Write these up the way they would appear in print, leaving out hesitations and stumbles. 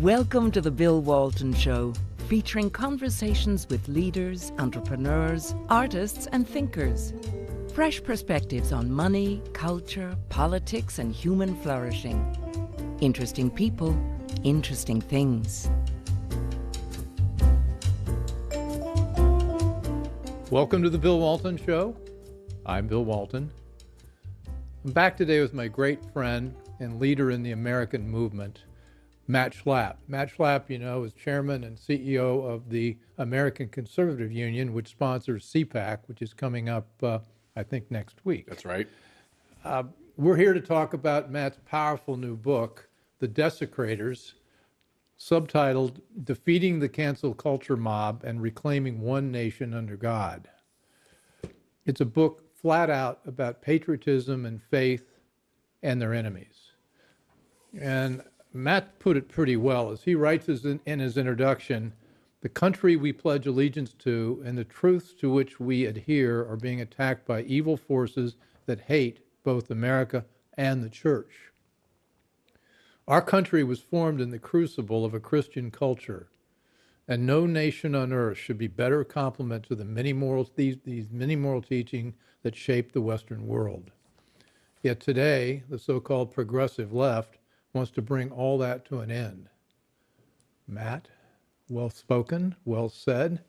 Welcome to the Bill Walton Show, featuring conversations with leaders, entrepreneurs, artists, and thinkers. Fresh perspectives on money, culture, politics, and human flourishing. Interesting people, interesting things. Welcome to the Bill Walton Show. I'm Bill Walton. I'm back today with my great friend and leader in the American movement, Matt Schlapp. Matt Schlapp, you know, is chairman and CEO of the American Conservative Union, which sponsors CPAC, which is coming up, I think, next week. That's right. We're here to talk about Matt's powerful new book, The Desecrators, subtitled Defeating the Cancel Culture Mob and Reclaiming One Nation Under God. It's a book flat out about patriotism and faith and their enemies. And Matt put it pretty well as he writes in his introduction, the country we pledge allegiance to and the truths to which we adhere are being attacked by evil forces that hate both America and the church. Our country was formed in the crucible of a Christian culture, and no nation on earth should be better complement to the many moral, these many moral teaching that shape the Western world. Yet today, the so-called progressive left wants to bring all that to an end. Matt, well spoken, well said.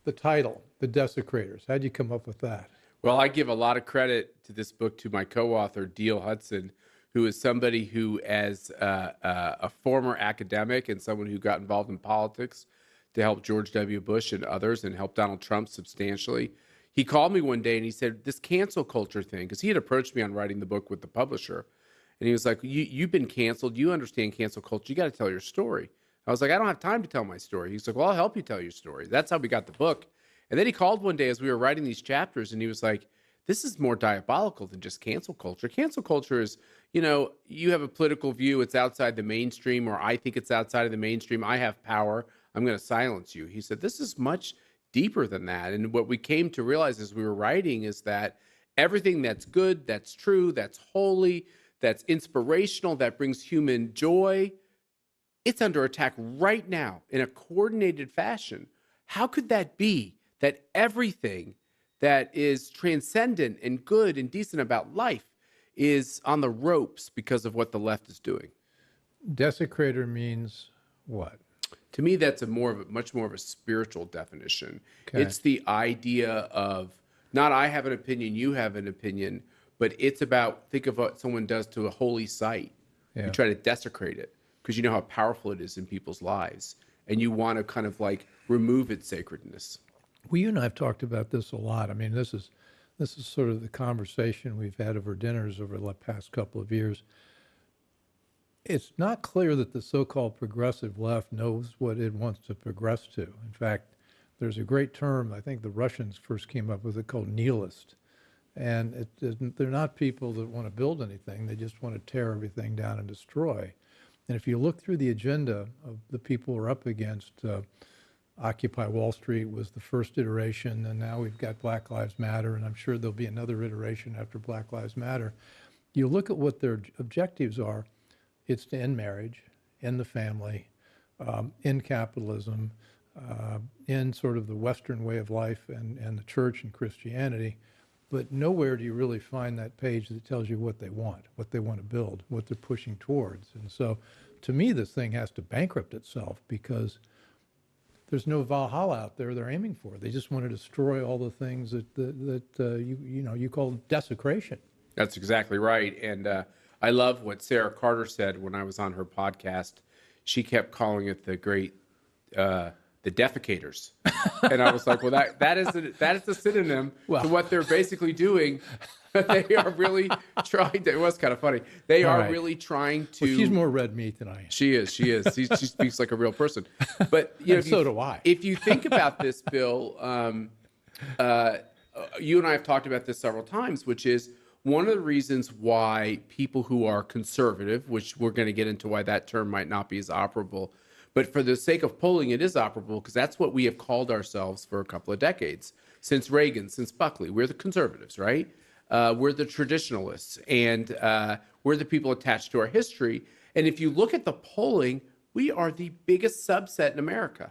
The title, The Desecrators. How'd you come up with that? Well, I give a lot of credit to this book to my co-author, Diehl Hudson, who is somebody who, as a former academic and someone who got involved in politics to help George W. Bush and others and help Donald Trump substantially, he called me one day and he said, this cancel culture thing, because he had approached me on writing the book with the publisher. And he was like, you've been canceled. You understand cancel culture. You got to tell your story. I was like, I don't have time to tell my story. He's like, well, I'll help you tell your story. That's how we got the book. And then he called one day as we were writing these chapters, and he was like, this is more diabolical than just cancel culture. Cancel culture is, you know, you have a political view. It's outside the mainstream, or I think it's outside of the mainstream. I have power. I'm going to silence you. He said, this is much deeper than that. And what we came to realize as we were writing is that everything that's good, that's true, that's holy, that's inspirational, that brings human joy, it's under attack right now in a coordinated fashion. How could that be that everything that is transcendent and good and decent about life is on the ropes because of what the left is doing? Desecrator means what? To me, that's much more of a spiritual definition. Okay. It's the idea of not I have an opinion, you have an opinion, but it's about, think of what someone does to a holy site. Yeah. You try to desecrate it because you know how powerful it is in people's lives, and you want to kind of like remove its sacredness. Well, you and I have talked about this a lot. I mean, this is sort of the conversation we've had over dinners over the past couple of years. It's not clear that the so-called progressive left knows what it wants to progress to. In fact, there's a great term, I think the Russians first came up with it, called nihilist. And they're not people that want to build anything. They just want to tear everything down and destroy. And if you look through the agenda of the people we're up against, Occupy Wall Street was the first iteration, and now we've got Black Lives Matter, and I'm sure there'll be another iteration after Black Lives Matter. You look at what their objectives are, it's to end marriage, end the family, end capitalism, end sort of the Western way of life and the church and Christianity. But nowhere do you really find that page that tells you what they want to build, what they're pushing towards. And so to me, this thing has to bankrupt itself because there's no Valhalla out there they're aiming for. They just want to destroy all the things that you call desecration. That's exactly right. And I love what Sarah Carter said when I was on her podcast. She kept calling it the great, the defecators. And I was like, well, that is a synonym to what they're basically doing. They are really trying to, it was kind of funny. They are really trying to. Well, she's more red meat than I am. She is. She speaks like a real person. But you know, so do I. If you think about this, Bill, you and I have talked about this several times, which is one of the reasons why people who are conservative, which we're going to get into why that term might not be as operable, but for the sake of polling, it is operable because that's what we have called ourselves for a couple of decades. Since Reagan, since Buckley, we're the conservatives, right? We're the traditionalists, and we're the people attached to our history. And if you look at the polling, we are the biggest subset in America,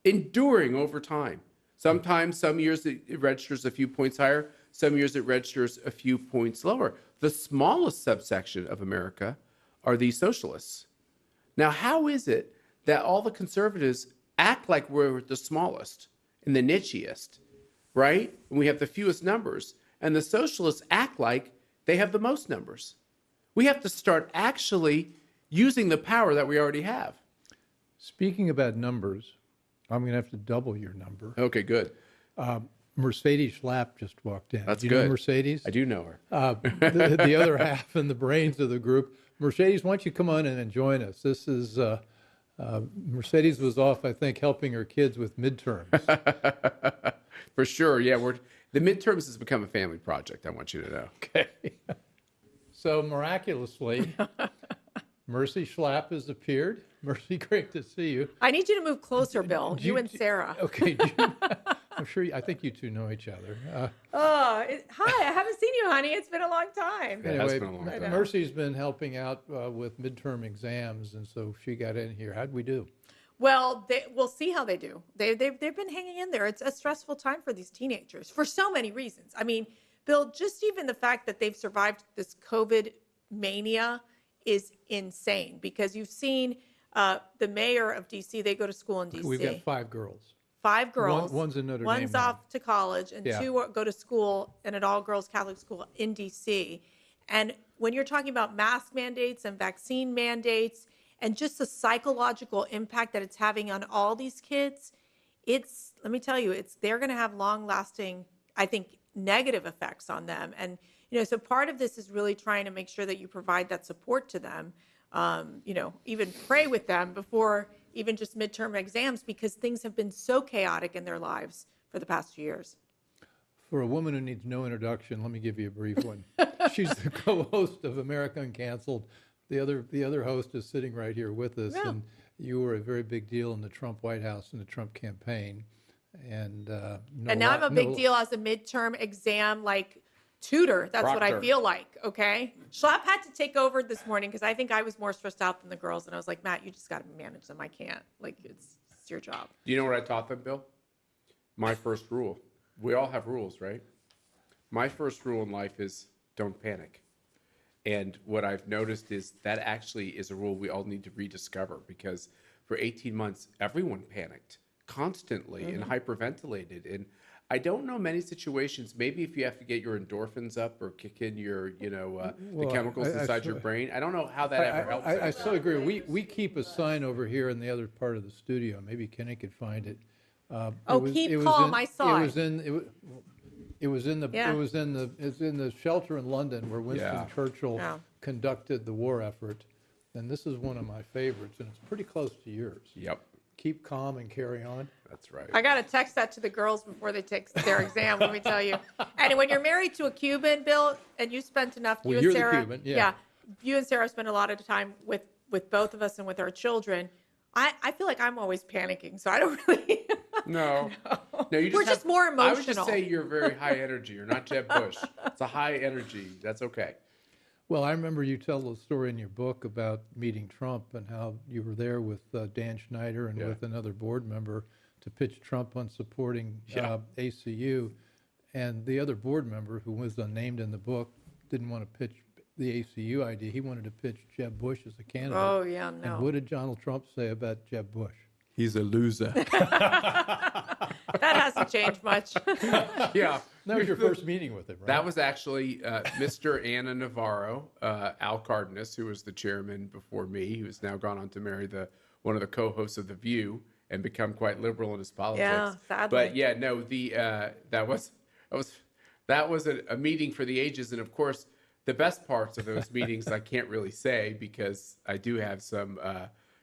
enduring over time. Sometimes, some years it registers a few points higher. Some years it registers a few points lower. The smallest subsection of America are the socialists. Now, how is it that all the conservatives act like we're the smallest and the nichiest, right? And we have the fewest numbers. And the socialists act like they have the most numbers. We have to start actually using the power that we already have. Speaking about numbers, I'm going to have to double your number. Okay, good. Mercedes Schlapp just walked in. That's Do you good. know Mercedes? I do know her. The other half and the brains of the group. Mercedes, why don't you come on in and join us? This is Mercedes was off, I think, helping her kids with midterms. For sure, yeah. The midterms has become a family project, I want you to know. Okay. So miraculously, Mercy Schlapp has appeared. Mercy, great to see you. I need you to move closer, Bill. You and Sarah. Okay. I'm sure. I think you two know each other. Hi, I haven't seen you, honey. It's been a long time. It has Anyway, been a long time. Mercy's been helping out with midterm exams, and so she got in here. How'd we do? Well, we'll see how they do. They've been hanging in there. It's a stressful time for these teenagers for so many reasons. I mean, Bill, just even the fact that they've survived this COVID mania is insane, because you've seen the mayor of D.C., they go to school in D.C. We've got 5 girls. 5 girls. One's in Notre Dame. One's off to college, and Yeah. 2 go to school in an all-girls Catholic school in D.C. And when you're talking about mask mandates and vaccine mandates and just the psychological impact that it's having on all these kids, let me tell you, they're going to have long-lasting, I think, negative effects on them. And, so part of this is really trying to make sure that you provide that support to them, even pray with them before even just midterm exams, because things have been so chaotic in their lives for the past few years. For a woman who needs no introduction, let me give you a brief one. She's the co-host of America Uncanceled. The other host is sitting right here with us, Yeah. and you were a very big deal in the Trump White House and the Trump campaign. And Now I'm a big deal as a midterm exam tutor. That's what I Proctor. feel like. Okay. Schlapp had to take over this morning because I think I was more stressed out than the girls. And I was like, Matt, you just got to manage them. I can't. It's your job. Do you know what I taught them, Bill? My first rule. We all have rules, right? My first rule in life is don't panic. And what I've noticed is that actually is a rule we all need to rediscover, because for 18 months, everyone panicked constantly and hyperventilated. And I don't know many situations, maybe if you have to get your endorphins up or kick in your, the chemicals inside your brain. I don't know how that ever helps. I so agree. We keep a sign over here in the other part of the studio. Maybe Kenny could find it. Keep calm. I saw it. It was in the shelter in London where Winston Churchill conducted the war effort, and this is one of my favorites, and it's pretty close to yours. Yep. Keep calm and carry on. That's right. I got to text that to the girls before they take their exam, let me tell you. And when you're married to a Cuban, Bill, and you spent enough, Well, you you're and the Sarah, Cuban, yeah. you and Sarah spend a lot of time with both of us and with our children. I feel like I'm always panicking, so I don't really. No, you We're just more emotional. I would just say you're very high energy. You're not Jeb Bush. It's a high energy. That's okay. Well, I remember you tell a story in your book about meeting Trump and how you were there with Dan Schneider and with another board member to pitch Trump on supporting ACU. And the other board member, who was unnamed in the book, didn't want to pitch the ACU idea. He wanted to pitch Jeb Bush as a candidate. Oh, yeah, no. And what did Donald Trump say about Jeb Bush? He's a loser. That hasn't changed much. Yeah. That was your first meeting with him, right? That was actually Mr. Anna Navarro, Al Cardenas, who was the chairman before me, who has now gone on to marry one of the co-hosts of The View and become quite liberal in his politics. Yeah, sadly. But yeah, no, that was a meeting for the ages, and of course, the best parts of those meetings I can't really say because I do have some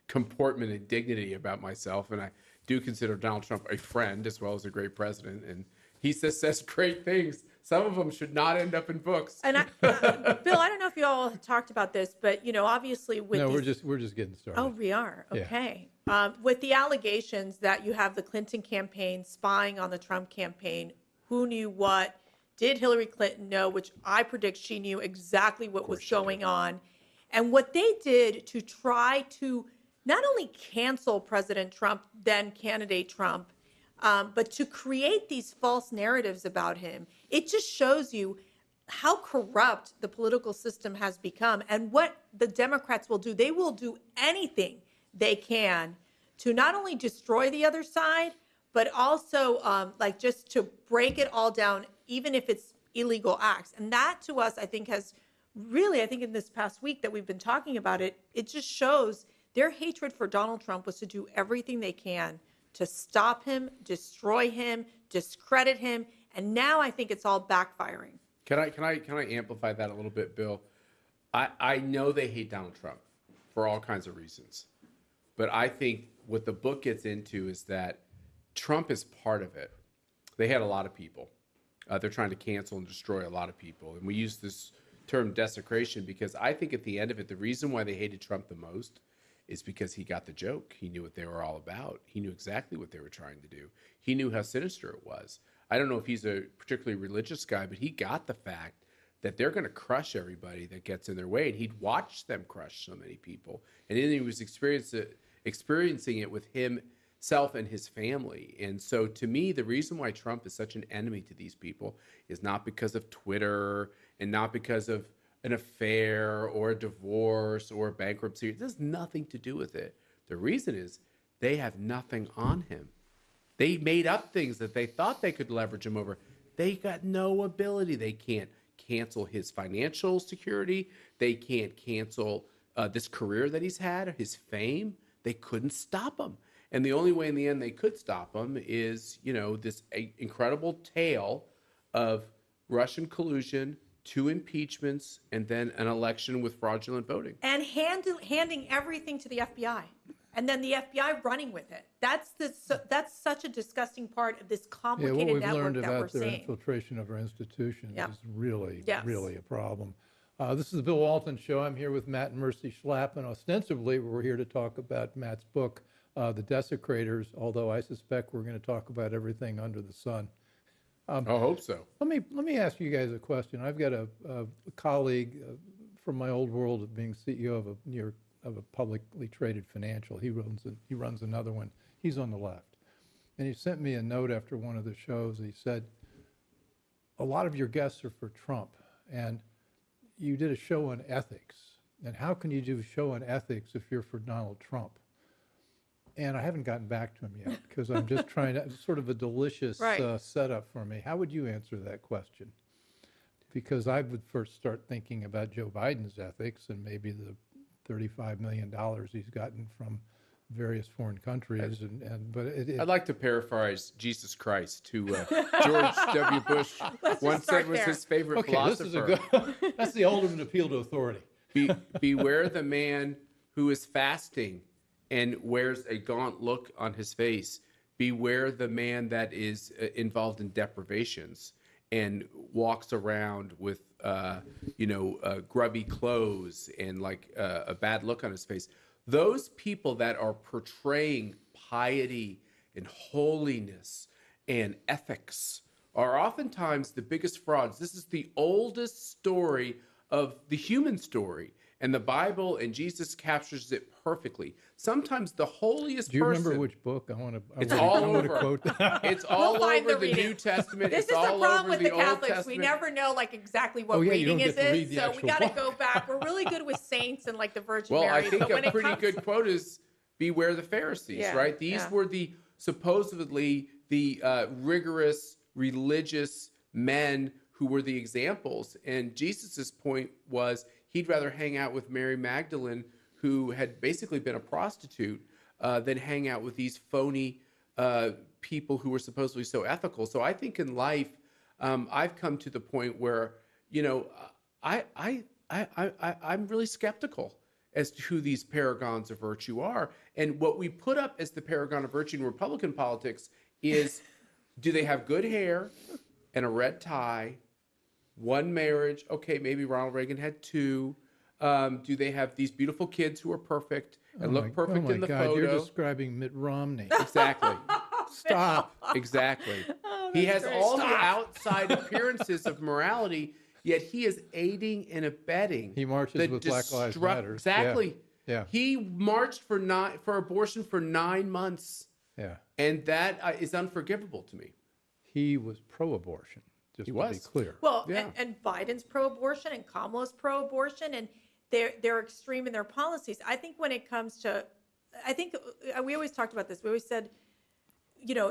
comportment and dignity about myself, and I do consider Donald Trump a friend as well as a great president, and he says great things. Some of them should not end up in books. And Bill, I don't know if you all talked about this, but obviously with we're just getting started. Oh, we are. Yeah. Okay. With the allegations that you have the Clinton campaign spying on the Trump campaign, who knew what? Did Hillary Clinton know? Which I predict she knew exactly what was going on. And what they did to try to not only cancel President Trump, then candidate Trump, but to create these false narratives about him. It just shows you how corrupt the political system has become and what the Democrats will do. They will do anything they can to not only destroy the other side, but also like just to break it all down, even if it's illegal acts. And that to us, I think has really, I think in this past week that we've been talking about it, it just shows their hatred for Donald Trump was to do everything they can to stop him, destroy him, discredit him. And now I think it's all backfiring. Can I amplify that a little bit, Bill? I know they hate Donald Trump for all kinds of reasons. But I think what the book gets into is that Trump is part of it. They had a lot of people. They're trying to cancel and destroy a lot of people. And we use this term desecration because I think at the end of it, the reason why they hated Trump the most is because he got the joke. He knew what they were all about. He knew exactly what they were trying to do. He knew how sinister it was. I don't know if he's a particularly religious guy, but he got the fact that they're going to crush everybody that gets in their way. And he'd watched them crush so many people. And then he was experiencing it with himself and his family. And so to me, the reason why Trump is such an enemy to these people is not because of Twitter and not because of an affair or a divorce or a bankruptcy. It has nothing to do with it. The reason is they have nothing on him. They made up things that they thought they could leverage him over. They got no ability. They can't cancel his financial security. They can't cancel this career that he's had, his fame. They couldn't stop him. And the only way in the end they could stop him is, this incredible tale of Russian collusion, 2 impeachments, and then an election with fraudulent voting. And handing everything to the FBI. And then the FBI running with it. That's such a disgusting part of this complicated network that we're seeing. What we've learned about their infiltration of our institutions is really a problem. This is the Bill Walton Show. I'm here with Matt and Mercy Schlapp, and ostensibly we're here to talk about Matt's book, The Desecrators, although I suspect we're going to talk about everything under the sun. I hope so. Let me ask you guys a question. I've got a colleague from my old world of being CEO of a publicly traded financial. He runs another one. He's on the left. And he sent me a note after one of the shows. He said, a lot of your guests are for Trump, and you did a show on ethics. And how can you do a show on ethics if you're for Donald Trump? And I haven't gotten back to him yet because I'm just trying to, it's sort of a delicious setup for me. How would you answer that question? Because I would first start thinking about Joe Biden's ethics and maybe the $35 million he's gotten from various foreign countries. I'd like to paraphrase Jesus Christ, who George W. Bush once said was his favorite philosopher. That's the ultimate appeal to authority. Beware the man who is fasting and wears a gaunt look on his face. Beware the man that is involved in deprivations and walks around with grubby clothes and like a bad look on his face. Those people that are portraying piety and holiness and ethics are oftentimes the biggest frauds. This is the oldest story of the human story, and the Bible and Jesus captures it perfectly. Sometimes the holiest person. Do you remember which book? It's all over. Quote that. It's all over the New Testament. This is the problem with the Catholics. We never know exactly what reading is this, so we got to go back. We're really good with saints and the Virgin Mary. Well, I think a pretty good quote is "Beware the Pharisees." Right? These were supposedly the rigorous religious men who were the examples, and Jesus's point was he'd rather hang out with Mary Magdalene, who had basically been a prostitute, than hang out with these phony people who were supposedly so ethical. So I think in life, I've come to the point where, I'm really skeptical as to who these paragons of virtue are. And what we put up as the paragon of virtue in Republican politics is, do they have good hair and a red tie, one marriage? Okay, maybe Ronald Reagan had 2. Do they have these beautiful kids who are perfect and look perfect in the photo? You're describing Mitt Romney. Exactly. Stop. Exactly. He has all the outside appearances of morality, yet he is aiding and abetting. He marches with Black Lives Matter. Exactly. Yeah. He marched for abortion for 9 months, Yeah. and that is unforgivable to me. He was pro-abortion, just to be clear. Well, Yeah. and Biden's pro-abortion and Kamala's pro-abortion, and they're extreme in their policies. I think when it comes to, I think we always talked about this. We always said,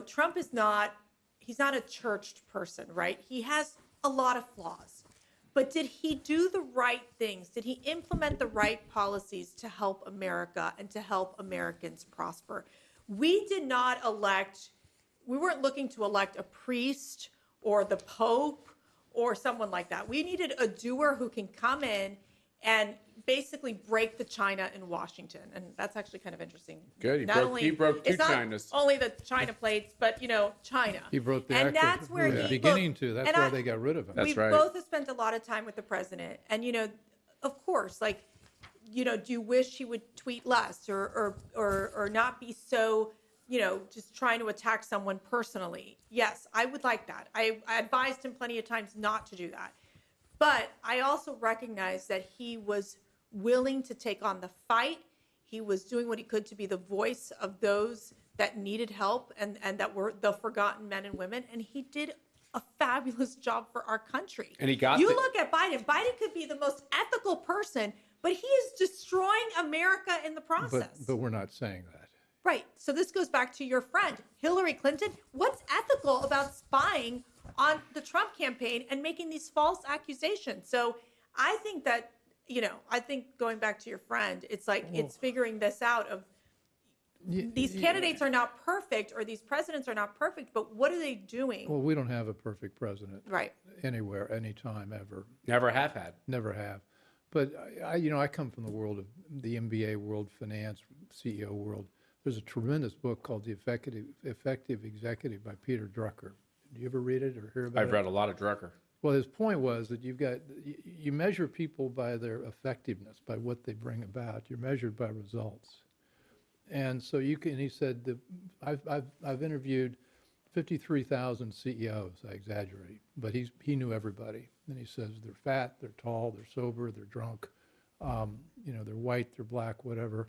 Trump is he's not a churched person, right? He has a lot of flaws. But did he do the right things? Did he implement the right policies to help America and to help Americans prosper? We weren't looking to elect a priest or the Pope or someone like that. We needed a doer who can come in and basically break the China in Washington. And that's actually kind of interesting. Good. He broke two Chinas. Not only the China plates, but, China. He broke the and that's where he he beginning to. That's why they got rid of him. That's we right. both have spent a lot of time with the president. And, of course, do you wish he would tweet less or not be so, just trying to attack someone personally? Yes, I would like that. I advised him plenty of times not to do that. But I also recognize that he was willing to take on the fight. He was doing what he could to be the voice of those that needed help and that were the forgotten men and women. And he did a fabulous job for our country. And he got look at Biden. Biden could be the most ethical person, but he is destroying America in the process. But we're not saying that. Right. So this goes back to your friend, Hillary Clinton. What's ethical about spying on the Trump campaign and making these false accusations? So I think that, I think going back to your friend, it's like it's figuring this out of these candidates are not perfect or these presidents are not perfect, but what are they doing? Well, we don't have a perfect president. Right. Anywhere, anytime, ever. Never have had. Never have. But I come from the world of the MBA world, finance, CEO world. There's a tremendous book called The Effective Executive by Peter Drucker. Do you ever read it or hear about it? I've read a lot of Drucker. Well, his point was that you measure people by their effectiveness, by what they bring about. You're measured by results. And so he said that I've interviewed 53,000 CEOs. I exaggerate, but he knew everybody. And he says they're fat, they're tall, they're sober, they're drunk, they're white, they're black, whatever,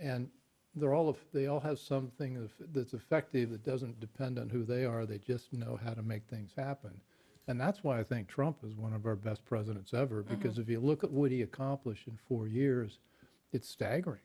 and they all have something that's effective that doesn't depend on who they are. They just know how to make things happen. And that's why I think Trump is one of our best presidents ever, because if you look at what he accomplished in 4 years, it's staggering.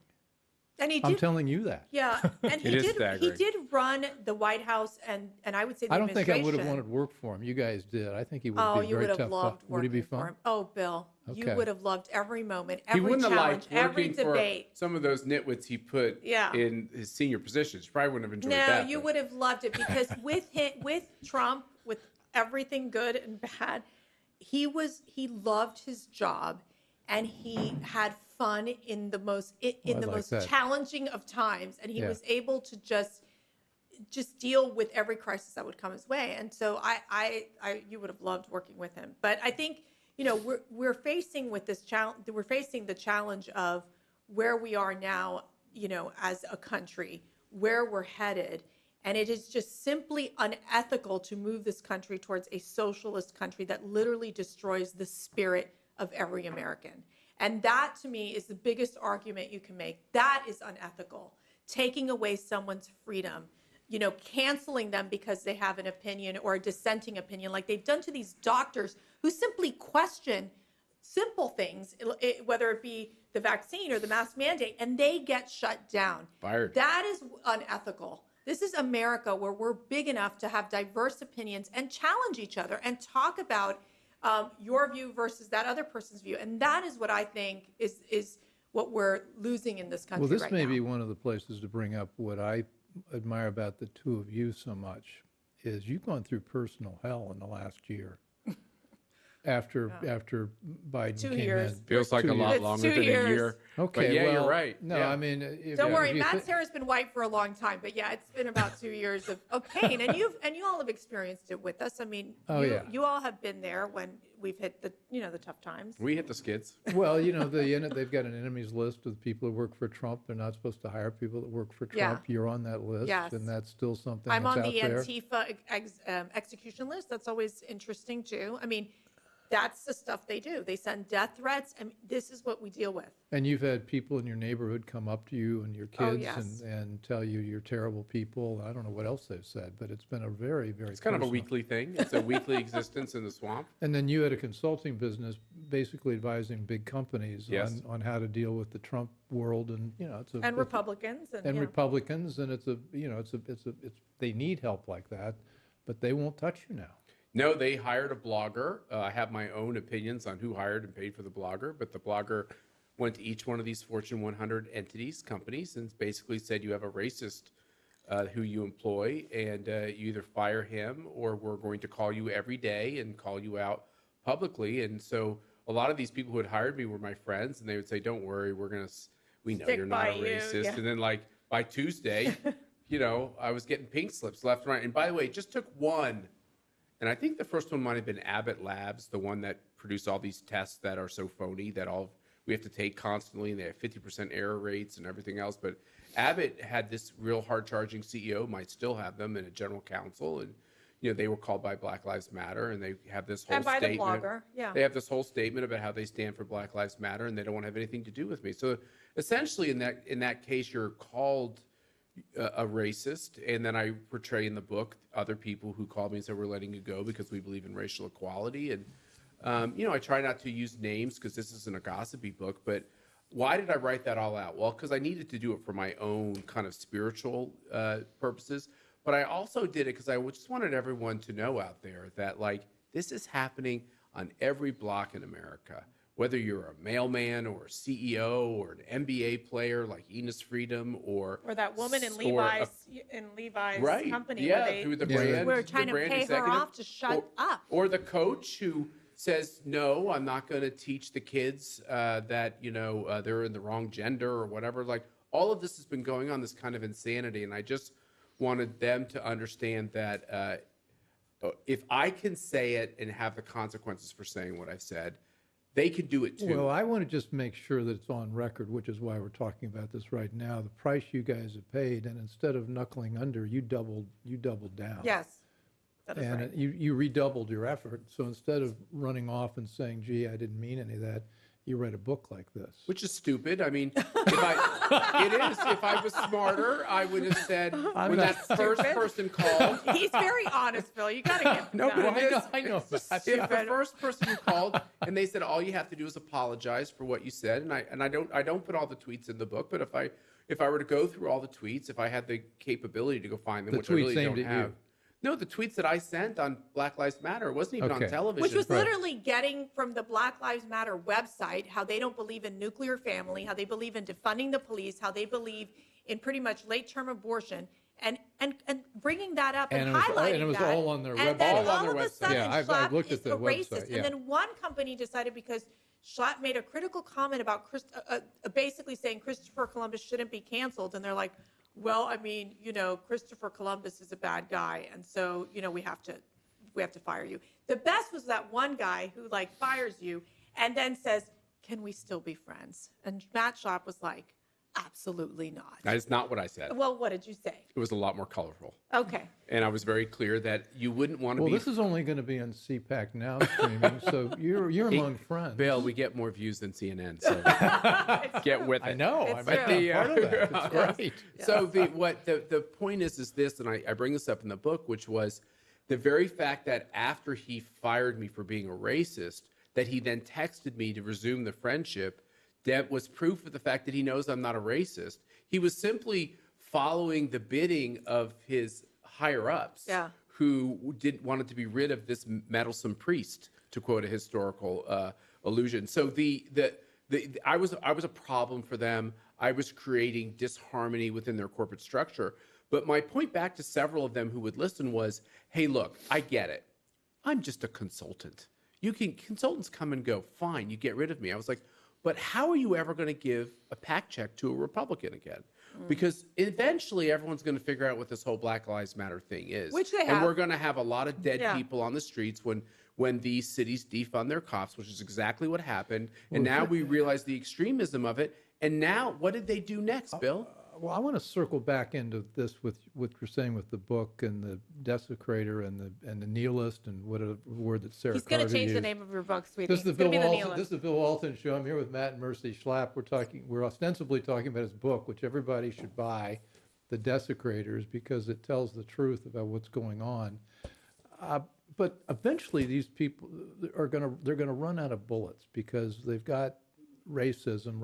And I'm telling you that. Yeah, and he did run the White House, and I would say the I don't think I would have administration. wanted to work for him. You guys did. I think he would be Oh, very you would tough. have loved Would he be working fun? for him. Oh, Bill, you Okay. would have loved every moment, He every wouldn't have challenge, liked every working for debate. some of those nitwits he put in his senior positions. You probably wouldn't have enjoyed that. No, you but- would have loved it because with Trump, with everything good and bad, he loved his job, and he had fun in the most challenging of times, and he was able to just deal with every crisis that would come his way. And so you would have loved working with him. But I think we're facing with this challenge. We're facing the challenge of where we are now, as a country, where we're headed. And it is just simply unethical to move this country towards a socialist country that literally destroys the spirit of every American. And that, to me, is the biggest argument you can make. That is unethical. Taking away someone's freedom, canceling them because they have an opinion or a dissenting opinion, like they've done to these doctors who simply question simple things, whether it be the vaccine or the mask mandate, and they get shut down. Fired. That is unethical. This is America, where we're big enough to have diverse opinions and challenge each other and talk about your view versus that other person's view. And that is what I think is what we're losing in this country right now. Well, this may be one of the places to bring up what I admire about the two of you so much, is you've gone through personal hell in the last year. After Biden 2 came years. in. Feels like a lot It's longer 2 than years. a year. Okay, But yeah, well, you're right. No, Yeah. I mean, Don't worry, Matt's hair has been white for a long time, but yeah, it's been about 2 years of pain, and you all have experienced it with us. I mean, you all have been there when we've hit the tough times. We hit the skids. Well, they've got an enemies list of people who work for Trump. They're not supposed to hire people that work for Trump. Yeah. You're on that list, Yes. and that's still something I'm that's on out the there. Antifa execution list. That's always interesting too. I mean, that's the stuff they do. They send death threats, and this is what we deal with. And you've had people in your neighborhood come up to you and your kids yes. and tell you you're terrible people. I don't know what else they've said, but it's been a very, very It's kind of a personal. weekly thing. It's a weekly existence in the swamp. And then you had a consulting business basically advising big companies Yes. on how to deal with the Trump world, and it's a And Republicans. and yeah. Republicans, and it's they need help like that, but they won't touch you now. No, they hired a blogger. I have my own opinions on who hired and paid for the blogger, but the blogger went to each one of these Fortune 100 companies, and basically said, you have a racist who you employ, and you either fire him or we're going to call you every day and call you out publicly. And so a lot of these people who had hired me were my friends, and they would say, don't worry, we know Stick you're not by a you, racist. yeah. And then like by Tuesday, I was getting pink slips left and right. And by the way, it just took one. And I think the first one might have been Abbott Labs, the one that produced all these tests that are so phony that we have to take constantly, and they have 50% error rates and everything else. But Abbott had this real hard-charging CEO, might still have them, and a general counsel, and they were called by Black Lives Matter, and they have this whole And by statement. the blogger, yeah. They have this whole statement about how they stand for Black Lives Matter, and they don't want to have anything to do with me. So essentially, in that case, you're called a racist, and then I portray in the book other people who called me and said, we're letting you go because we believe in racial equality. And I try not to use names because this isn't a gossipy book, but why did I write that all out? Well, because I needed to do it for my own kind of spiritual purposes, but I also did it because I just wanted everyone to know out there that this is happening on every block in America. Whether you're a mailman or a CEO or an NBA player like Enos Freedom or that woman in or a- Levi's right, company yeah, where through the Yeah. brand, we're the trying to brand pay her executive, off to shut up. or the coach who says, no, I'm not going to teach the kids that they're in the wrong gender or whatever. Like all of this has been going on, this kind of insanity, and I just wanted them to understand that if I can say it and have the consequences for saying what I've said, they could do it too. Well, I want to just make sure that it's on record, which is why we're talking about this right now. The price you guys have paid, and instead of knuckling under, you doubled down. Yes, that is And right. you redoubled your effort. So instead of running off and saying, gee, I didn't mean any of that, you write a book like this. Which is stupid. I mean, it is. If I was smarter, I would have said when that first person called. He's very honest, Phil. You got to give No, him but that. I know. If the first person who called and they said all you have to do is apologize for what you said, and I don't put all the tweets in the book, but if I were to go through all the tweets, if I had the capability to go find them, The which I really tweets don't aimed at have. you. No, the tweets that I sent on Black Lives Matter, it wasn't even on Okay. television. Which was Right. literally getting from the Black Lives Matter website how they don't believe in nuclear family, how they believe in defunding the police, how they believe in pretty much late-term abortion, and bringing that up and, And it was- highlighting and it was that. all on their And website. then All on all their of a website. sudden, Yeah, I've Schlapp looked at is the a website, racist. yeah. And then one company decided because Schlapp made a critical comment about basically saying Christopher Columbus shouldn't be canceled, and they're like, well, I mean, Christopher Columbus is a bad guy, and so, we have to fire you. The best was that one guy who fires you and then says, can we still be friends? And Matt Schlapp was like, absolutely not. That is not what I said. Well, what did you say? It was a lot more colorful. Okay. And I was very clear that you wouldn't want to Well, be. this is only going to be on CPAC now streaming, so you're among friends. Bill, we get more views than CNN, so get with it. I know. It's I'm true. part of that. It's great. So the point is this, and I bring this up in the book, which was the very fact that after he fired me for being a racist, that he then texted me to resume the friendship, that was proof of the fact that he knows I'm not a racist. He was simply following the bidding of his higher ups, Yeah. who wanted to be rid of this meddlesome priest, to quote a historical allusion. So I was a problem for them. I was creating disharmony within their corporate structure. But my point back to several of them who would listen was, hey, look, I get it. I'm just a consultant. Consultants come and go. Fine, you get rid of me. I was like, but how are you ever going to give a PAC check to a Republican again? Because eventually everyone's going to figure out what this whole Black Lives Matter thing is. Which they And have. we're going to have a lot of dead Yeah. people on the streets when these cities defund their cops, which is exactly what happened. And now we realize the extremism of it. And now what did they do next, Bill? Well, I want to circle back into this with what you're saying with the book and the desecrator and the nihilist and whatever word that Sarah He's going Carter to change used. the name of your book, sweetie. This is the It's going Bill to be the Walton. nihilist. This is the Bill Walton show. I'm here with Matt and Mercy Schlapp. We're ostensibly talking about his book, which everybody should buy, The Desecrators, because it tells the truth about what's going on. But eventually, these people they're gonna run out of bullets because they've got racism.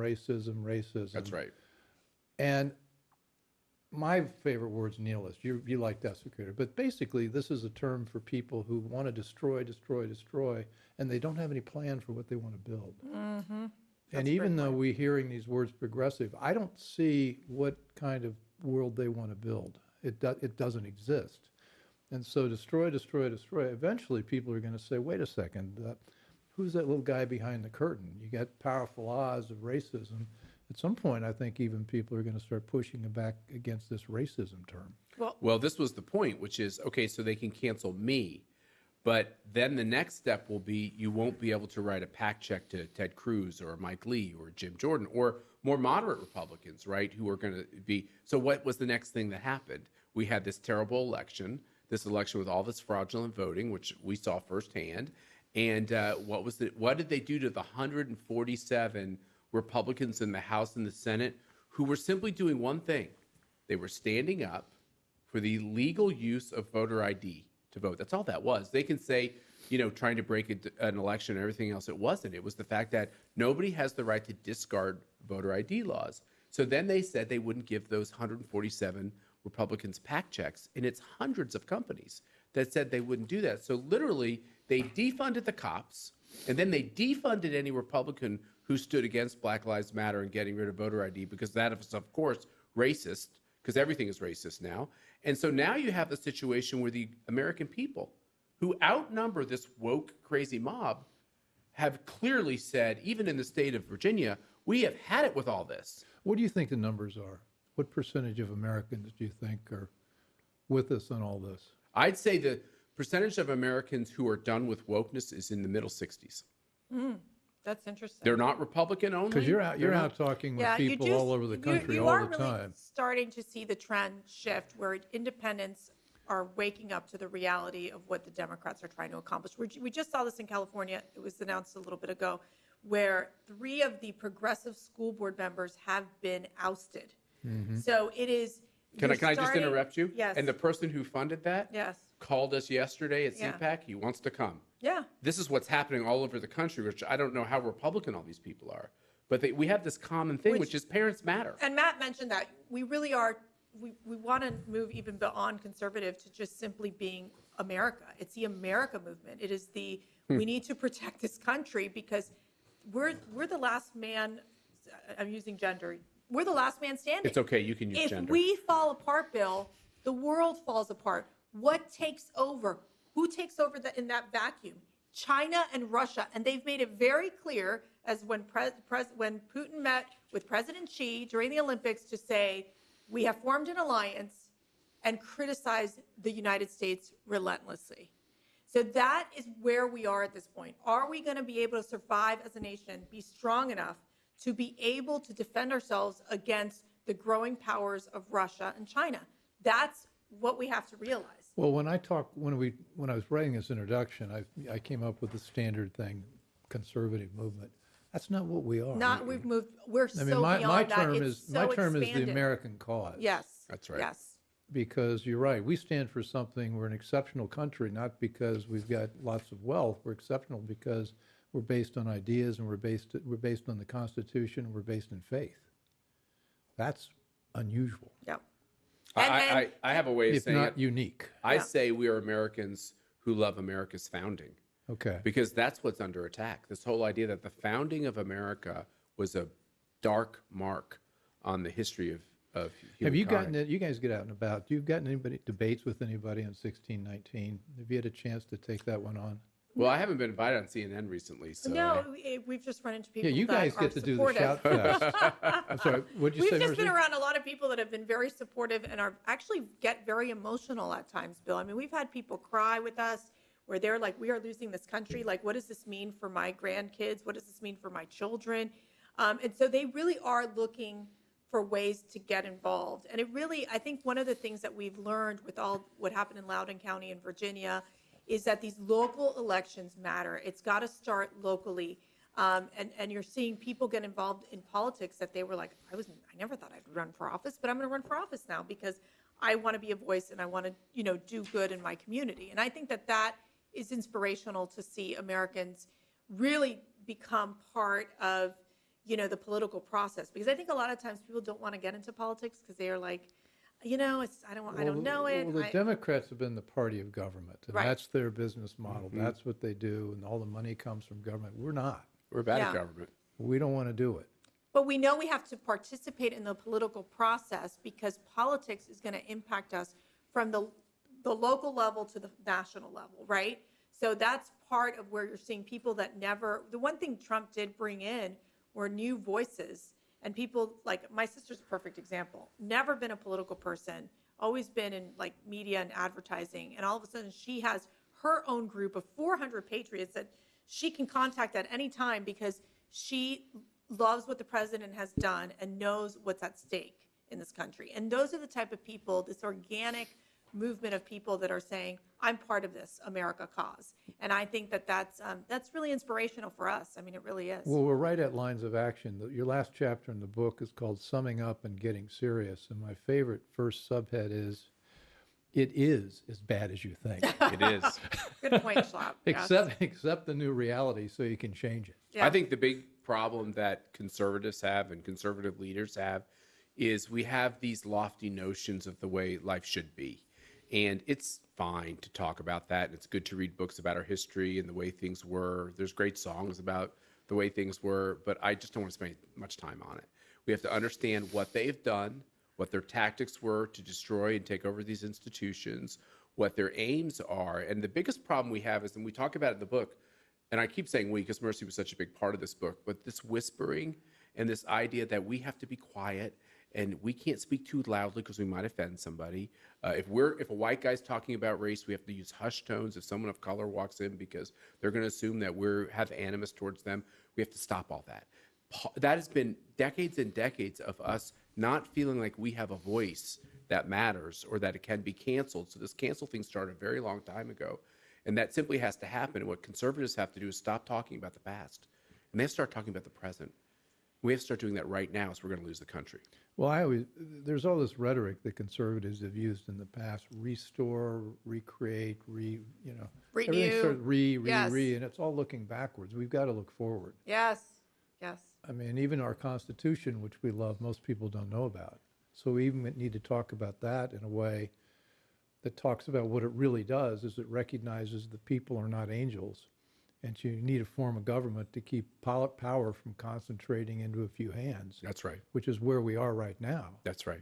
That's right. And my favorite word's nihilist. You like desecrator, but basically this is a term for people who want to destroy, and they don't have any plan for what they want to build. Mm-hmm. And even though we're hearing these words progressive, I don't see what kind of world they want to build. It doesn't exist. And so destroy. Eventually people are going to say, wait a second, who's that little guy behind the curtain? You got powerful laws of racism. At some point, I think even people are going to start pushing back against this racism term. Well, this was the point, which is, okay, so they can cancel me, but then the next step will be you won't be able to write a PAC check to Ted Cruz or Mike Lee or Jim Jordan or more moderate Republicans, right, who are going to be. So what was the next thing that happened? We had this terrible election, with all this fraudulent voting, which we saw firsthand. And what did they do to the 147 Republicans in the House and the Senate who were simply doing one thing? They were standing up for the legal use of voter ID to vote. That's all that was. They can say, trying to break an election and everything else. It wasn't. It was the fact that nobody has the right to discard voter ID laws. So then they said they wouldn't give those 147 Republicans PAC checks, and it's hundreds of companies that said they wouldn't do that. So literally, they defunded the cops, and then they defunded any Republican who stood against Black Lives Matter and getting rid of voter ID, because that is, of course, racist, because everything is racist now. And so now you have the situation where the American people, who outnumber this woke, crazy mob, have clearly said, even in the state of Virginia, we have had it with all this. What do you think the numbers are? What percentage of Americans do you think are with us on all this? I'd say the percentage of Americans who are done with wokeness is in the middle 60s. That's interesting. They're not Republican only. Because you're out talking with people all over the country you all are the really time. starting to see the trend shift where independents are waking up to the reality of what the Democrats are trying to accomplish. We just saw this in California. It was announced a little bit ago, where 3 of the progressive school board members have been ousted. Mm-hmm. So it is. Can I just interrupt you? Yes. And the person who funded that called us yesterday at CPAC. He wants to come. Yeah. This is what's happening all over the country, which I don't know how Republican all these people are. But we have this common thing, which is parents matter. And Matt mentioned that. We really are, we want to move even beyond conservative to just simply being America. It's the America movement. It is we need to protect this country because we're the last man, I'm using gender, we're the last man standing. It's okay, you can use gender. If we fall apart, Bill, the world falls apart. What takes over? Who takes over in that vacuum? China and Russia. And they've made it very clear, as when Putin met with President Xi during the Olympics, to say, we have formed an alliance, and criticize the United States relentlessly. So that is where we are at this point. Are we going to be able to survive as a nation, be strong enough to be able to defend ourselves against the growing powers of Russia and China? That's what we have to realize. Well, when I was writing this introduction, I came up with the standard thing, conservative movement. That's not what we are. We've moved. We're so my beyond that. term It's is my so term is expanded. the American cause. Yes. That's right. Yes. Because you're right, we stand for something. We're an exceptional country, not because we've got lots of wealth. We're exceptional because we're based on ideas, and we're based on the Constitution, and we're based in faith. That's unusual. Yeah. I have a way of It's saying not it. unique. I say we are Americans who love America's founding. Okay. Because that's what's under attack. This whole idea that the founding of America was a dark mark on the history of humankind. Have you gotten it? You guys get out and about. Do you gotten debates with anybody on 1619? Have you had a chance to take that one on? Well, I haven't been invited on CNN recently, so. No, we've just run into people. Yeah, you guys that get are to do the supportive. shout fest. I'm sorry, what'd you say, We've just Mercy? been around a lot of people that have been very supportive and are actually get very emotional at times, Bill. I mean, we've had people cry with us where they're like, we are losing this country. Like, what does this mean for my grandkids? What does this mean for my children? And so they really are looking for ways to get involved. And it really, I think one of the things that we've learned with all what happened in Loudoun County in Virginia is that these local elections matter. It's got to start locally. And you're seeing people get involved in politics that they were like, I never thought I'd run for office, but I'm going to run for office now because I want to be a voice and I want to, do good in my community. And I think that that is inspirational to see Americans really become part of, the political process. Because I think a lot of times people don't want to get into politics because they are like, I don't know it. Well, the Democrats have been the party of government, and Right. that's their business model. That's what they do, and all the money comes from government. We're not. We're bad Yeah. at government. We don't want to do it. But we know we have to participate in the political process because politics is going to impact us from the local level to the national level, right? So that's part of where you're seeing people that the one thing Trump did bring in were new voices and people like my sister's a perfect example, never been a political person, always been in like media and advertising. And all of a sudden she has her own group of 400 patriots that she can contact at any time because she loves what the president has done and knows what's at stake in this country. And those are the type of people, this organic movement of people that are saying, I'm part of this America cause. And I think that that's really inspirational for us. I mean, it really is. Well, we're right at lines of action. Your last chapter in the book is called Summing Up and Getting Serious. And my favorite first subhead is, it is as bad as you think. It is. Good point, Schlapp. Yes. Accept the new reality so you can change it. Yeah. I think the big problem that conservatives have and conservative leaders have is we have these lofty notions of the way life should be. And it's fine to talk about that. And it's good to read books about our history and the way things were. There's great songs about the way things were, but I just don't want to spend much time on it. We have to understand what they've done, what their tactics were to destroy and take over these institutions, what their aims are. And the biggest problem we have is, and we talk about it in the book, and I keep saying we because Mercy was such a big part of this book, but this whispering and this idea that we have to be quiet and we can't speak too loudly because we might offend somebody. If a white guy's talking about race, we have to use hushed tones. If someone of color walks in because they're going to assume that we have animus towards them, we have to stop all that. That has been decades and decades of us not feeling like we have a voice that matters or that it can be canceled. So this cancel thing started a very long time ago. And that simply has to happen. And what conservatives have to do is stop talking about the past. And they have to start talking about the present. We have to start doing that right now, so we're going to lose the country. Well, there's all this rhetoric that conservatives have used in the past: restore, recreate, Renew. everything's sort of Yes. and it's all looking backwards. We've got to look forward. Yes. I mean, even our Constitution, which we love, most people don't know about. So we even need to talk about that in a way that talks about what it really does, is it recognizes the people are not angels. And you need a form of government to keep power from concentrating into a few hands. That's right. Which is where we are right now. That's right.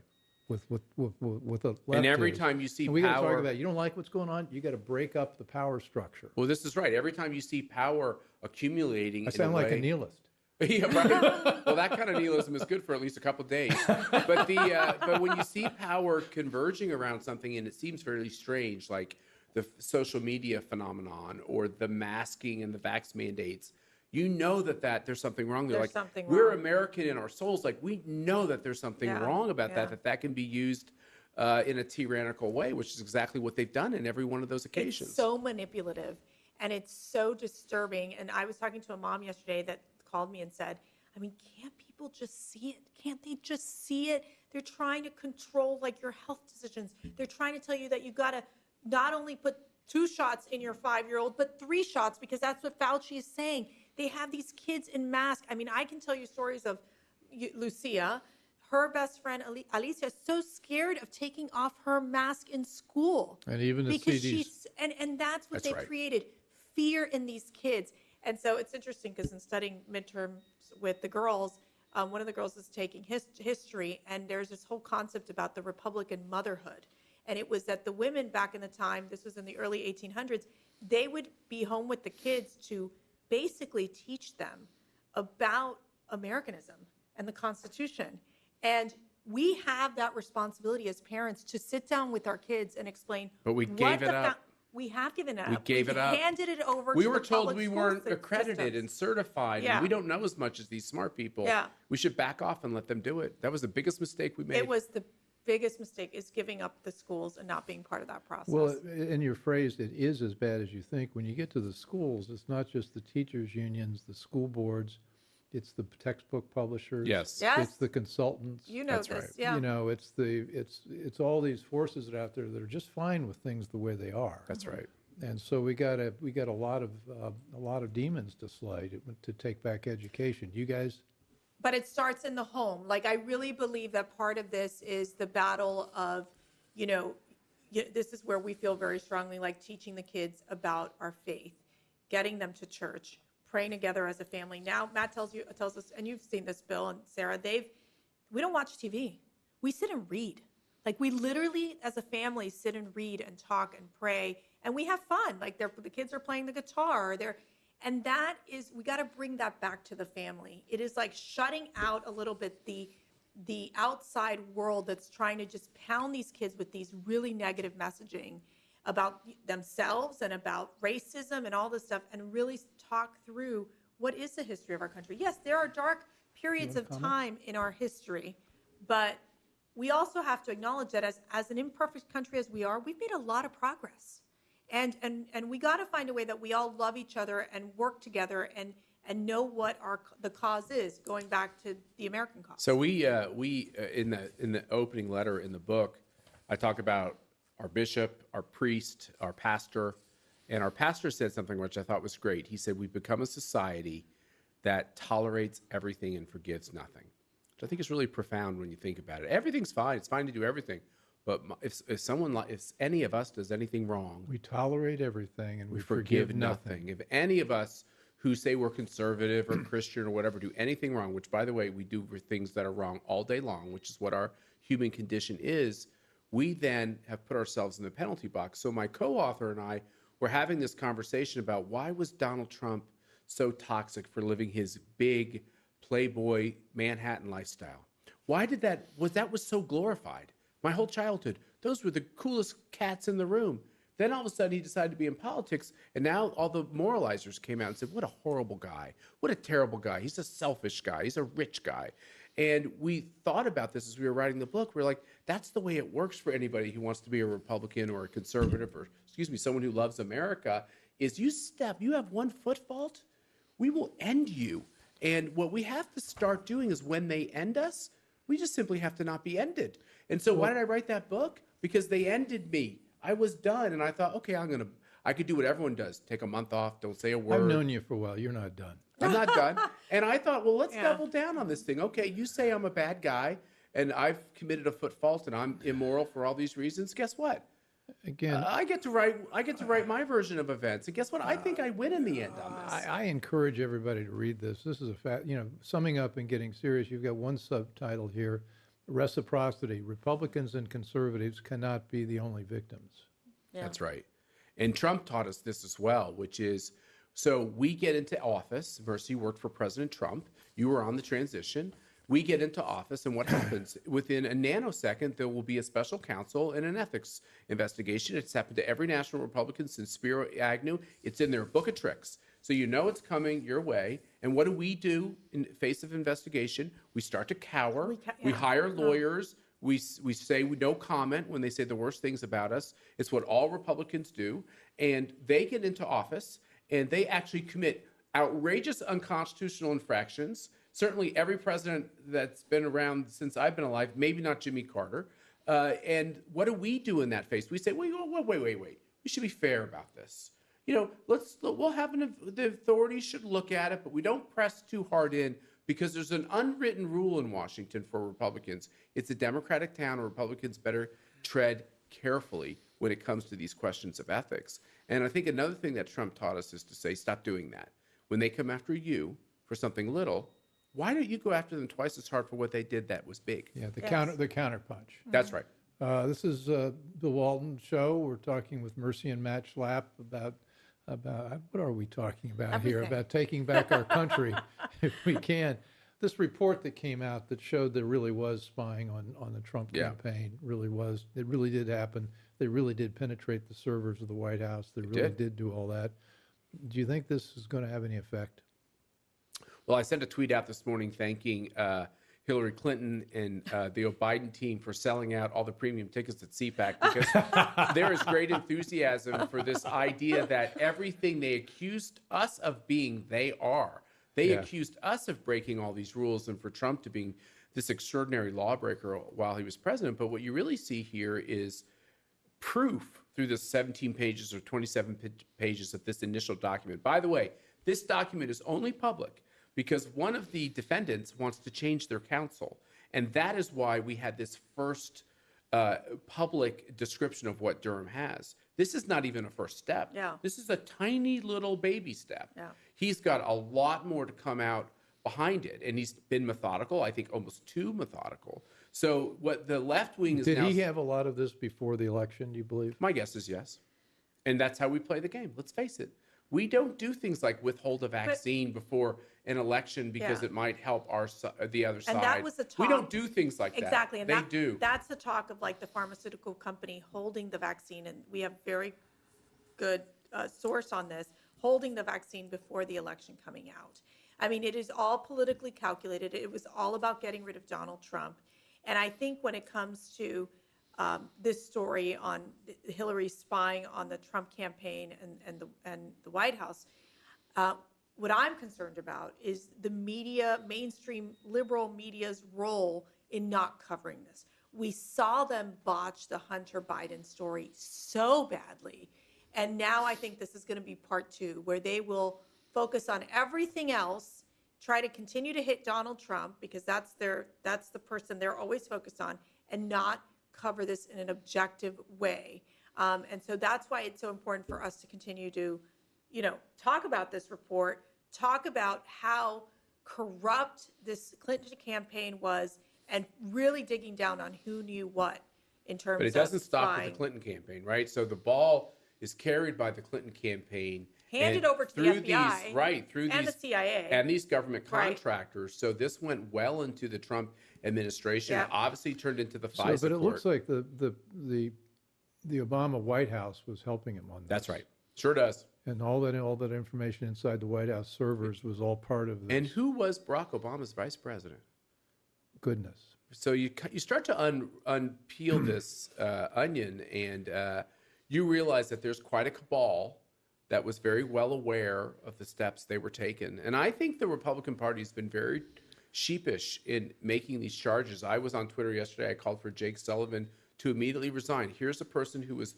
With a left. And every time you see and we got to power, talk about, you don't like what's going on, you got to break up the power structure. well, this is right. Every time you see power accumulating, I sound like a nihilist. Yeah, right. Well, that kind of nihilism is good for at least a couple of days. But but when you see power converging around something, and it seems fairly strange, like the social media phenomenon or the masking and the vax mandates, you know that there's something wrong there. There's Like, something we're wrong. American in our souls. Like, we know that there's something Yeah, wrong about yeah. that can be used in a tyrannical way, which is exactly what they've done in every one of those occasions. It's so manipulative and it's so disturbing. And I was talking to a mom yesterday that called me and said, I mean, can't people just see it? Can't they just see it? They're trying to control like your health decisions. They're trying to tell you that you got to not only put 2 shots in your 5-year-old, but 3 shots, because that's what Fauci is saying. They have these kids in masks. I mean, I can tell you stories of Lucia. Her best friend, Alicia, is so scared of taking off her mask in school. And even the because CDC. and that's what That's they right. created, fear in these kids. And so it's interesting because in studying midterms with the girls, one of the girls is taking history, and there's this whole concept about the Republican motherhood. And it was that the women back in the time, this was in the early 1800s, they would be home with the kids to basically teach them about Americanism and the Constitution. And we have that responsibility as parents to sit down with our kids and explain. But we gave it up. We have given it up. We gave it up. Handed it over We to were the told public we school weren't accredited systems. and certified, Yeah. and we don't know as much as these smart people. Yeah. We should back off and let them do it. That was the biggest mistake we made. It was the biggest mistake, is giving up the schools and not being part of that process. Well, in your phrase, it is as bad as you think. When you get to the schools, it's not just the teachers' unions, the school boards, it's the textbook publishers. Yes. Yes. It's the consultants. You know That's this, right. yeah. You know, it's all these forces that are out there that are just fine with things the way they are. That's right. And so we got a lot of demons to slay to take back education. You guys, But it starts in the home. Like, I really believe that part of this is the battle of, this is where we feel very strongly, like teaching the kids about our faith, getting them to church, praying together as a family. Now, Matt tells us, and you've seen this, Bill and Sarah, we don't watch TV. We sit and read. Like, we literally, as a family, sit and read and talk and pray, and we have fun. Like, the kids are playing the guitar, and that is, we got to bring that back to the family. It is like shutting out a little bit the outside world that's trying to just pound these kids with these really negative messaging about themselves and about racism and all this stuff, and really talk through what is the history of our country. Yes, there are dark periods of time in our history, but we also have to acknowledge that as an imperfect country as we are, we've made a lot of progress. And we got to find a way that we all love each other and work together and know what the cause is, going back to the American cause. So we in the opening letter in the book, I talk about our bishop, our priest, our pastor, and our pastor said something which I thought was great. He said, "We've become a society that tolerates everything and forgives nothing," which I think is really profound when you think about it. Everything's fine; it's fine to do everything, but if any of us does anything wrong, we tolerate everything and we forgive nothing. If any of us who say we're conservative or Christian or whatever do anything wrong, which, by the way, we do for things that are wrong all day long, which is what our human condition is, we then have put ourselves in the penalty box. So my co-author and I were having this conversation about why was Donald Trump so toxic for living his big playboy Manhattan lifestyle? Why did that was so glorified? My whole childhood, those were the coolest cats in the room. Then all of a sudden he decided to be in politics, and now all the moralizers came out and said, what a horrible guy. What a terrible guy. He's a selfish guy. He's a rich guy. And we thought about this as we were writing the book. We're like, that's the way it works for anybody who wants to be a Republican or a conservative or, someone who loves America, is you have one foot fault, we will end you. And what we have to start doing is when they end us, we just simply have to not be ended. And so why did I write that book? Because they ended me. I was done, and I thought, okay, I could do what everyone does. Take a month off, don't say a word. I've known you for a while. You're not done. I'm not done. And I thought, well, let's double down on this thing. Okay, you say I'm a bad guy, and I've committed a foot fault, and I'm immoral for all these reasons. Guess what? Again, I get to write my version of events, and guess what? I think I win in the end on this. I encourage everybody to read this. This is a fact. Summing up and getting serious, you've got one subtitle here: reciprocity. Republicans and conservatives cannot be the only victims. Yeah. That's right. And Trump taught us this as well, which is, so we get into office. Mercy worked for President Trump. You were on the transition. We get into office, and what happens? Within a nanosecond, there will be a special counsel and an ethics investigation. It's happened to every national Republican since Spiro Agnew. It's in their book of tricks. So you know it's coming your way. And what do we do in face of investigation? We start to cower. We hire lawyers. We say no comment when they say the worst things about us. It's what all Republicans do. And they get into office, and they actually commit outrageous unconstitutional infractions. Certainly every president that's been around since I've been alive, maybe not Jimmy Carter. And what do we do in that phase? We say, wait. We should be fair about this. We'll have the authorities should look at it, but we don't press too hard in, because there's an unwritten rule in Washington for Republicans. It's a Democratic town, and Republicans better tread carefully when it comes to these questions of ethics. And I think another thing that Trump taught us is to say, stop doing that. When they come after you for something little, why don't you go after them twice as hard for what they did that was big? Yeah, the counterpunch. That's right. This is the Walton Show. We're talking with Mercy and Matt Schlapp about what are we talking about here? Everything. About taking back our country, if we can. this report that came out that showed there really was spying on the Trump campaign, it really did happen. They really did penetrate the servers of the White House. They really did do all that. Do you think this is going to have any effect? Well, I sent a tweet out this morning thanking Hillary Clinton and the Biden team for selling out all the premium tickets at CPAC, because there is great enthusiasm for this idea that everything they accused us of being, they are. They accused us of breaking all these rules and for Trump to being this extraordinary lawbreaker while he was president. But what you really see here is proof through the 17 pages or 27 pages of this initial document. By the way, this document is only public because one of the defendants wants to change their counsel. And that is why we had this first public description of what Durham has. This is not even a first step. Yeah. This is a tiny little baby step. Yeah. He's got a lot more to come out behind it. And he's been methodical, I think almost too methodical. So what the left wing is now... Did he have a lot of this before the election, do you believe? My guess is yes. And that's how we play the game. Let's face it. We don't do things like withhold a vaccine before an election because it might help the other side. And that was the talk. We don't do things like that. Exactly. And they do. That's the talk of like the pharmaceutical company holding the vaccine. And we have very good source on this, holding the vaccine before the election coming out. I mean, it is all politically calculated. It was all about getting rid of Donald Trump. And I think when it comes to this story on Hillary spying on the Trump campaign and the White House, what I'm concerned about is the media, mainstream liberal media's role in not covering this. We saw them botch the Hunter Biden story so badly. And now I think this is going to be part two, where they will focus on everything else, try to continue to hit Donald Trump because that's the person they're always focused on, and not cover this in an objective way. And so that's why it's so important for us to continue to, talk about this report, talk about how corrupt this Clinton campaign was, and really digging down on who knew what in terms of But it doesn't stop spying. with the Clinton campaign, right? So the ball is carried by the Clinton campaign. Handed over to the FBI through the CIA. And these government contractors. So this went well into the Trump administration. Yeah. Obviously turned into the FISA But it court. looks like the Obama White House was helping him on this. That's right. Sure does. And all that information inside the White House servers was all part of this. And who was Barack Obama's vice president? Goodness. So you start to unpeel this onion, and you realize that there's quite a cabal that was very well aware of the steps they were taking. And I think the Republican Party has been very sheepish in making these charges. I was on Twitter yesterday. I called for Jake Sullivan to immediately resign. Here's a person who was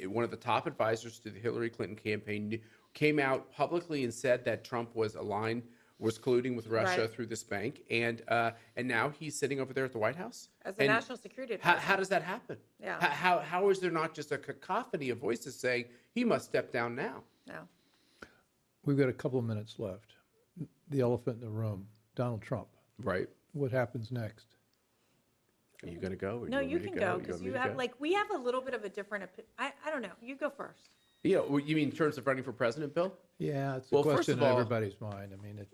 one of the top advisors to the Hillary Clinton campaign, came out publicly and said that Trump was colluding with Russia through this bank, and now he's sitting over there at the White House as the national security advisor. How does that happen? Yeah. How is there not just a cacophony of voices saying he must step down now? No. We've got a couple of minutes left. The elephant in the room, Donald Trump. Right. What happens next? Are you going to go? Or No, you you can go because you have we have a little bit of a different opinion. I don't know. You go first. You mean in terms of running for president, Bill? Yeah, it's a question in everybody's mind. I mean,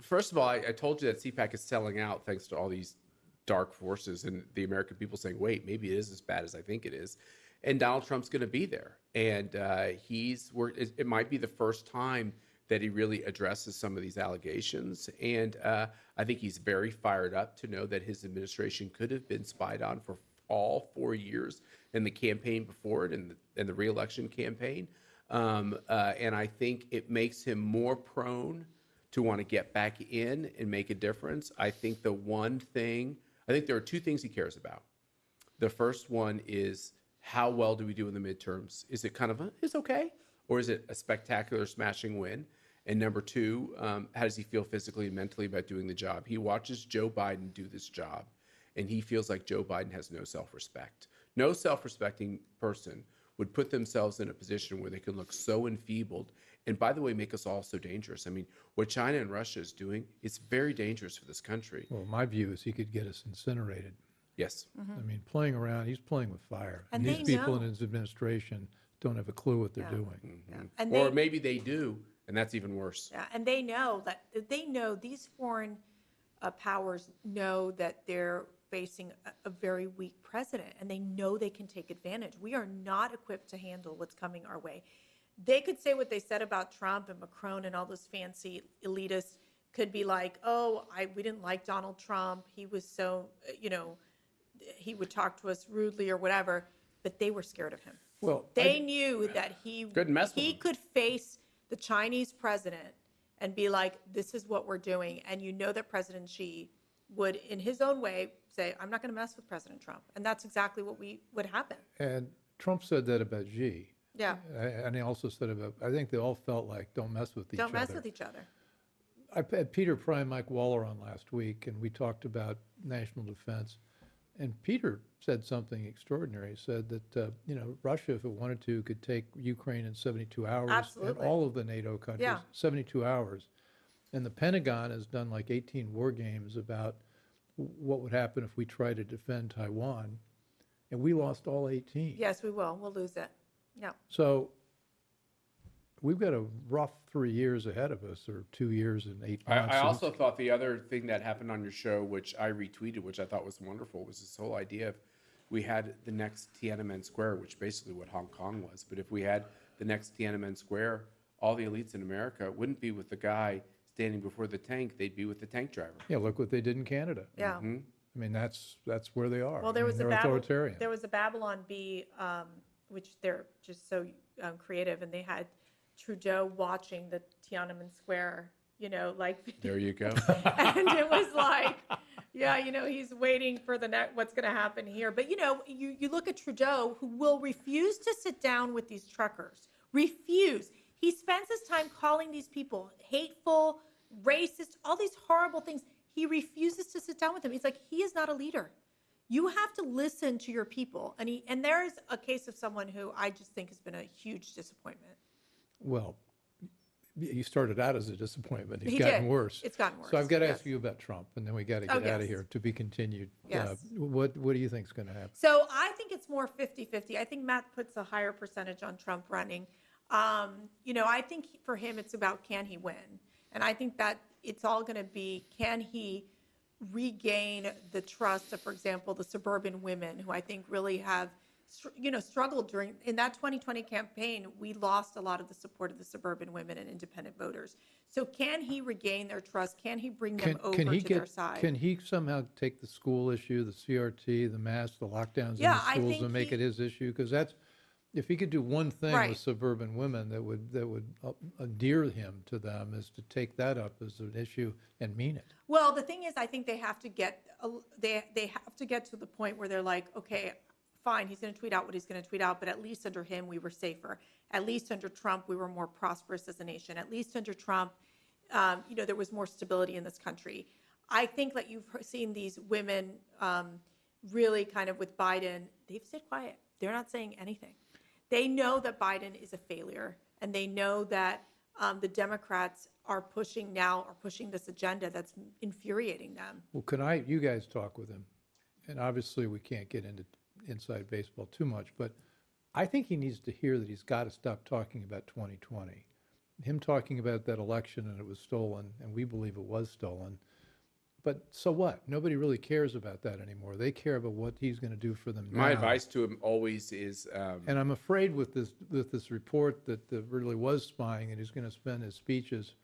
First of all, I told you that CPAC is selling out thanks to all these dark forces and the American people saying, wait, maybe it is as bad as I think it is. And Donald Trump's going to be there. And it might be the first time that he really addresses some of these allegations. And I think he's very fired up to know that his administration could have been spied on for all 4 years in the campaign before it and the re-election campaign. And I think it makes him more prone to want to get back in and make a difference. I think there are two things he cares about. The first one is, how well do we do in the midterms? Is it kind of it's okay? Or is it a spectacular smashing win? And number two, how does he feel physically and mentally about doing the job? He watches Joe Biden do this job, and he feels like Joe Biden has no self-respect. No self-respecting person would put themselves in a position where they can look so enfeebled, and by the way, make us all so dangerous. I mean, what China and Russia is doing, it's very dangerous for this country. Well, my view is he could get us incinerated. Yes. Mm-hmm. I mean, he's playing with fire. And these people know. in his administration don't have a clue what they're doing. Mm-hmm. Yeah. And Or maybe they do, and that's even worse. Yeah, and they know these foreign powers know that they're facing a very weak president, and they know they can take advantage. We are not equipped to handle what's coming our way. They could say what they said about Trump and Macron and all those fancy elitists could be like, oh, we didn't like Donald Trump. He was so, he would talk to us rudely or whatever, but they were scared of him. Well, They knew that he could face the Chinese president and be like, this is what we're doing. And you know that President Xi would, in his own way, say, I'm not going to mess with President Trump. And that's exactly what would happen. And Trump said that about Xi. Yeah. And he also said I think they all felt like, don't mess with each other. Don't mess with each other. I had Peter Pry and Mike Waller on last week, and we talked about national defense. And Peter said something extraordinary. He said that, Russia, if it wanted to, could take Ukraine in 72 hours. Absolutely. And all of the NATO countries, 72 hours. And the Pentagon has done like 18 war games about what would happen if we try to defend Taiwan. And we lost all 18. Yes, we will. We'll lose it. Yeah. So we've got a rough 3 years ahead of us, or 2 years and 8 months. I also thought the other thing that happened on your show, which I retweeted, which I thought was wonderful, was this whole idea of we had the next Tiananmen Square, which basically what Hong Kong was. But if we had the next Tiananmen Square, all the elites in America wouldn't be with the guy standing before the tank. They'd be with the tank driver. Yeah, look what they did in Canada. Yeah. I mean, that's where they are. Well, there was they're authoritarian. authoritarian. There was a Babylon Bee, which they're just so creative, and they had Trudeau watching the Tiananmen Square, There you go. and it was like, he's waiting for what's going to happen here. But you look at Trudeau, who will refuse to sit down with these truckers. Refuse. He spends his time calling these people hateful, racist, all these horrible things. He refuses to sit down with them. He's like, he is not a leader. You have to listen to your people. And there's a case of someone who I just think has been a huge disappointment. Well, he started out as a disappointment. He gotten did. worse. It's gotten worse. So I've got to yes. ask you about Trump, and then we got to get out of here. To be continued. Yes. What do you think is going to happen? So I think it's more 50-50. I think Matt puts a higher percentage on Trump running. I think for him it's about, can he win? And I think that it's all going to be, can he regain the trust of, for example, the suburban women who I think really have, struggled in that 2020 campaign. We lost a lot of the support of the suburban women and independent voters. So can he regain their trust? Can he bring them over to their side? Can he somehow take the school issue, the CRT, the masks, the lockdowns in the schools, and make it his issue? Because that's, if he could do one thing with suburban women that would endear him to them, is to take that up as an issue and mean it. Well, the thing is, I think they have to get to the point where they're like, okay, fine, he's going to tweet out what he's going to tweet out, but at least under him we were safer. At least under Trump we were more prosperous as a nation. At least under Trump, there was more stability in this country. I think that you've seen these women really kind of with Biden, they've stayed quiet. They're not saying anything. They know that Biden is a failure, and they know that the Democrats are pushing this agenda that's infuriating them. Well, you guys talk with him? And obviously we can't get into inside baseball too much, but I think he needs to hear that he's got to stop talking about 2020. Him talking about that election and it was stolen, and we believe it was stolen. But so what? Nobody really cares about that anymore. They care about what he's going to do for them now. My advice to him always is... and I'm afraid with this report that really was spying, and he's going to spend his speeches,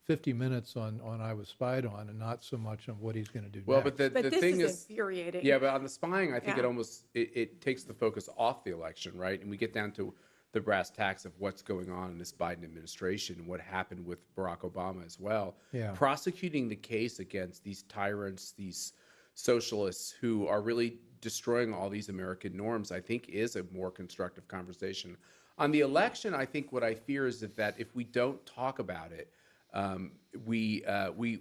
50 minutes on I was spied on, and not so much on what he's going to do well, next. but the this thing is infuriating. Yeah, but on the spying, I think Yeah. it almost it takes the focus off the election, right? And we get down to the brass tacks of what's going on in this Biden administration and what happened with Barack Obama as well. Yeah. Prosecuting the case against these tyrants, these socialists who are really destroying all these American norms, I think is a more constructive conversation. On the election, I think what I fear is that if we don't talk about it, we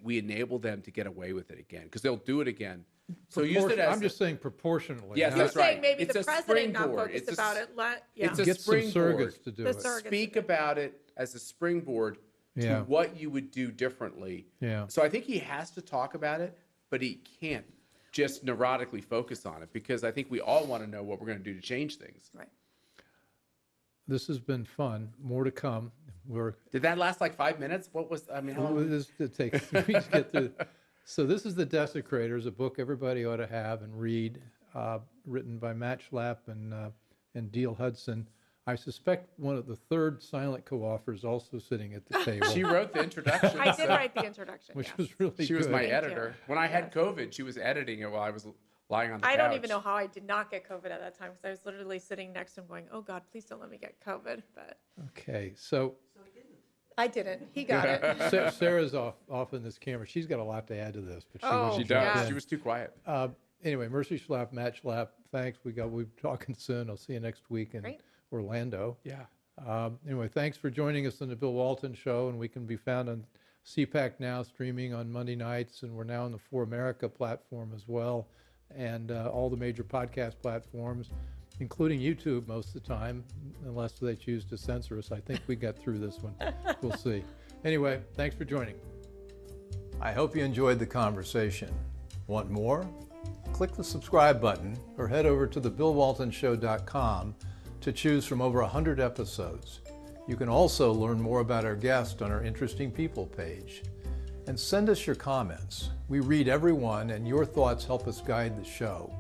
enable them to get away with it again, because they'll do it again. So use it as I'm just saying proportionally. Yes, not- that's You're saying right. maybe It's the a president not springboard. focused It's a about s- it. it's a Get some springboard. surrogates to do The it. surrogates. Speak about it as a springboard to Yeah. what you would do differently. Yeah. So I think he has to talk about it, but he can't just neurotically focus on it, because I think we all want to know what we're going to do to change things. Right. This has been fun. More to come. Did that last like 5 minutes? What was, I mean, how long? It takes. We just get through. So this is The Desecrators, a book everybody ought to have and read, written by Matt Schlapp and Diehl Hudson. I suspect one of the third silent co-authors also sitting at the table. She wrote the introduction. I did write the introduction. Which yes. was really She was good. my Thank editor. you. When I had COVID, she was editing it while I was lying on the couch. I don't even know how I did not get COVID at that time because I was literally sitting next to him going, oh God, please don't let me get COVID. But Okay, so I didn't. He got it. Sarah's off in this camera. She's got a lot to add to this, but she Oh, won't She jump does. in. She was too quiet. Anyway, Mercy Schlapp, Matt Schlapp, thanks. We'll be talking soon. I'll see you next week in Great. Orlando. Yeah. Anyway, thanks for joining us on the Bill Walton Show, and we can be found on CPAC now, streaming on Monday nights, and we're now on the For America platform as well, and all the major podcast platforms, including YouTube most of the time, unless they choose to censor us. I think we got through this one. We'll see. Anyway, thanks for joining. I hope you enjoyed the conversation. Want more? Click the subscribe button or head over to thebillwaltonshow.com to choose from over 100 episodes. You can also learn more about our guest on our Interesting People page. And send us your comments. We read every one, and your thoughts help us guide the show.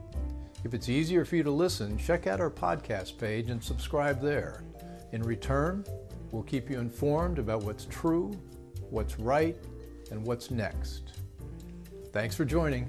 If it's easier for you to listen, check out our podcast page and subscribe there. In return, we'll keep you informed about what's true, what's right, and what's next. Thanks for joining.